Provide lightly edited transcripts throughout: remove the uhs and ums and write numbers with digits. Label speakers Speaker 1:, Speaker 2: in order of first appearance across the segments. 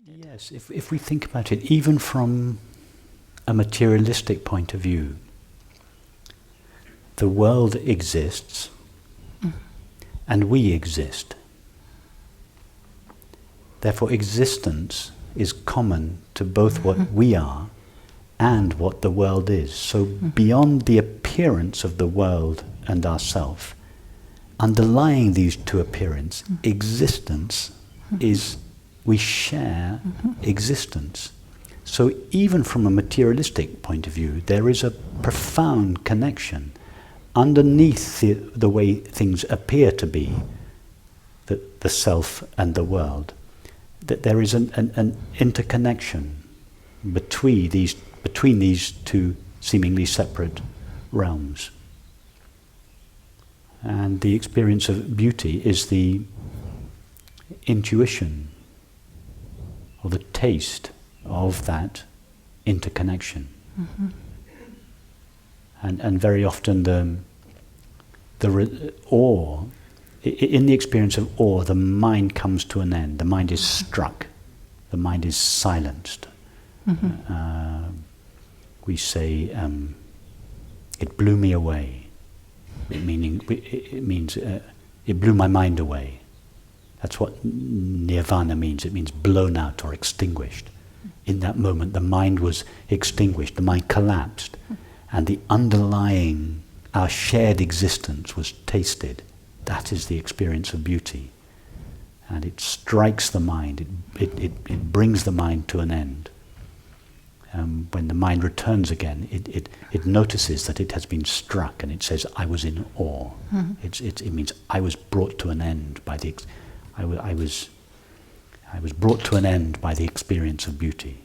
Speaker 1: Yes, if we think about it, even from a materialistic point of view, the world exists and we exist. Therefore, existence is common to both what we are and what the world is. So beyond the appearance of the world and ourself, underlying these two appearances, existence is, we share existence. So even from a materialistic point of view, there is a profound connection underneath the way things appear to be, the self and the world, that there is an interconnection between these two seemingly separate realms. And the experience of beauty is the intuition or the taste of that interconnection. And very often the awe, in the experience of awe, the mind comes to an end. The mind is struck. The mind is silenced. We say, it blew me away. It means it blew my mind away. That's what nirvana means. It means blown out or extinguished. In that moment, the mind was extinguished. The mind collapsed. And the underlying, our shared existence was tasted. That is the experience of beauty. And it strikes the mind. It brings the mind to an end. When the mind returns again, it notices that it has been struck, and it says, "I was in awe." It means I was brought to an end by the. I was brought to an end by the experience of beauty.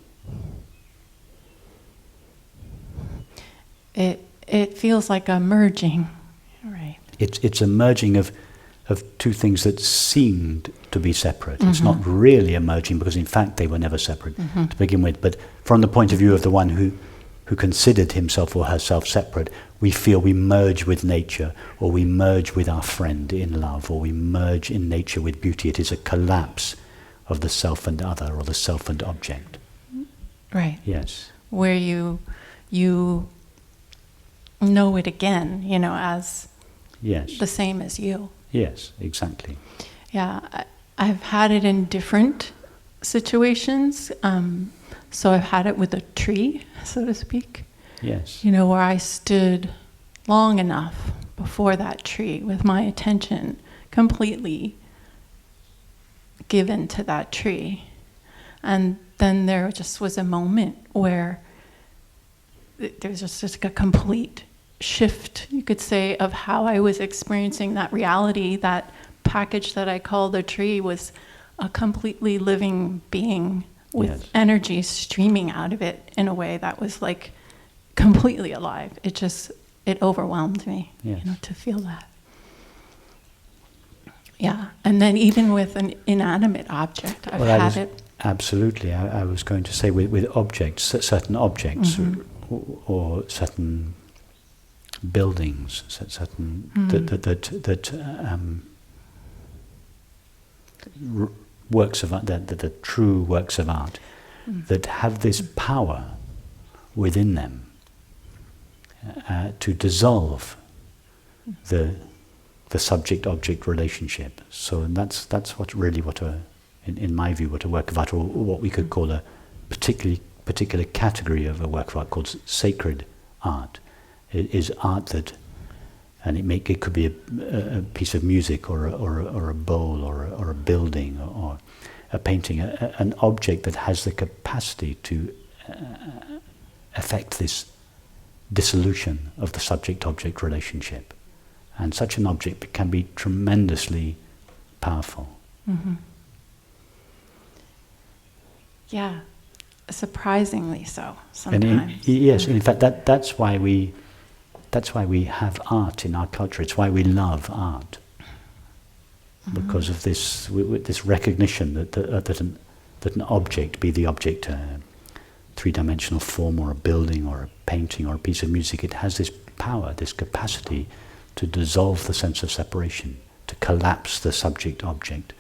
Speaker 2: It feels like a merging, right?
Speaker 1: It's a merging of two things that seemed to be separate. It's not really a merging, because in fact they were never separate to begin with. But from the point of view of the one who considered himself or herself separate, we feel we merge with nature, or we merge with our friend in love, or we merge in nature with beauty. It is a collapse of the self and other, or the self and object.
Speaker 2: Right.
Speaker 1: Yes.
Speaker 2: Where you know it again, as the same as you.
Speaker 1: Yes, exactly.
Speaker 2: Yeah, I've had it in different situations. So I've had it with a tree, so to speak.
Speaker 1: Yes.
Speaker 2: Where I stood long enough before that tree with my attention completely given to that tree. And then there just was a moment where there's just like a complete shift, you could say, of how I was experiencing that reality. That package that I called a tree was a completely living being with energy streaming out of it in a way that was like completely alive. It overwhelmed me, to feel that. Yeah, and then even with an inanimate object, I've had it.
Speaker 1: Absolutely, I was going to say with objects, certain objects or certain buildings, certain works of art, the true works of art, that have this power within them to dissolve the subject-object relationship. So that's in my view, what a work of art, or what we could call a particular category of a work of art called sacred art. It is art that, and it could be a piece of music, or a bowl, or a building, or a painting, an object that has the capacity to affect this dissolution of the subject-object relationship. And such an object can be tremendously powerful.
Speaker 2: Yeah, surprisingly so sometimes.
Speaker 1: Yes, in fact, that's why we have art in our culture. It's why we love art, because of this recognition that an object, be the object a three-dimensional form, or a building, or a painting, or a piece of music, it has this power, this capacity to dissolve the sense of separation, to collapse the subject-object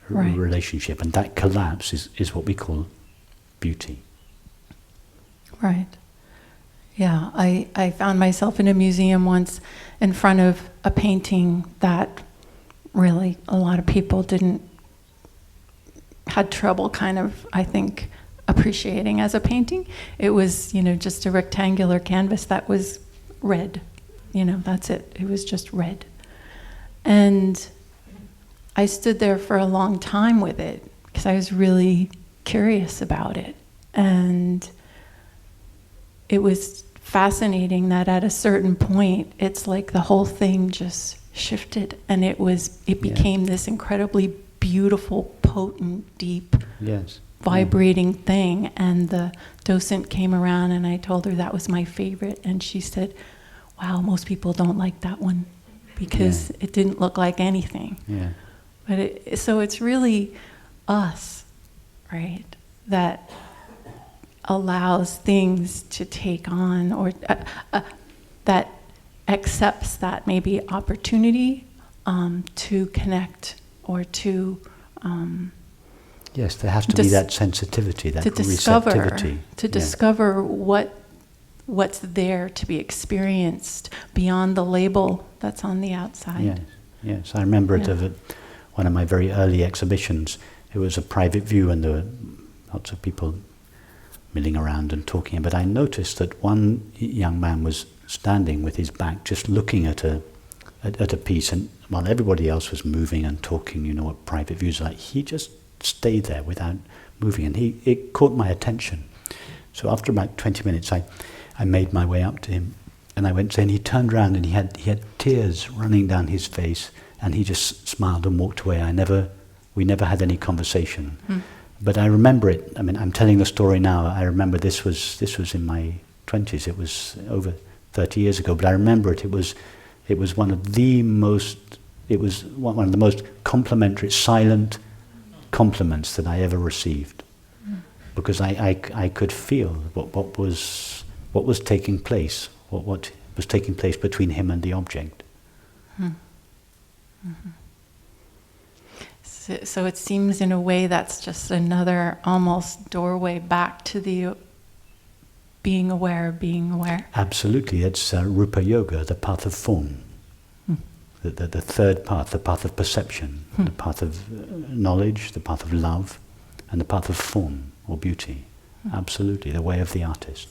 Speaker 2: Right.
Speaker 1: relationship, and that collapse is what we call beauty.
Speaker 2: Right. Yeah, I found myself in a museum once in front of a painting that really a lot of people had trouble kind of, I think, appreciating as a painting. It was, just a rectangular canvas that was red. That's it. It was just red. And I stood there for a long time with it because I was really curious about it. And it was fascinating that at a certain point, it's like the whole thing just shifted, and it became this incredibly beautiful, potent, deep, vibrating thing. And the docent came around, and I told her that was my favorite, and she said, "Wow, most people don't like that one because it didn't look like anything."
Speaker 1: Yeah.
Speaker 2: But so it's really us, right, that allows things to take on, or that accepts that maybe opportunity to connect or to
Speaker 1: yes, there has to be that sensitivity, that receptivity.
Speaker 2: To discover what's there to be experienced beyond the label that's on the outside.
Speaker 1: Yes. I remember it of one of my very early exhibitions. It was a private view, and there were lots of people milling around and talking. But I noticed that one young man was standing with his back, just looking at a piece, and while everybody else was moving and talking, what private views are like, he just stayed there without moving, and it caught my attention. So after about 20 minutes, I made my way up to him, and I went to, and he turned around, and he had tears running down his face, and he just smiled and walked away. We never had any conversation. But I remember it. I mean, I'm telling the story now. I remember this was in my 20s. It was over 30 years ago. But I remember it. It was one of the most complimentary, silent compliments that I ever received, because I could feel what was taking place, what was taking place between him and the object.
Speaker 2: So it seems in a way that's just another almost doorway back to the being aware of being aware.
Speaker 1: Absolutely. It's Rupa Yoga, the path of form. The third path, the path of perception, the path of knowledge, the path of love, and the path of form or beauty. Absolutely, the way of the artist.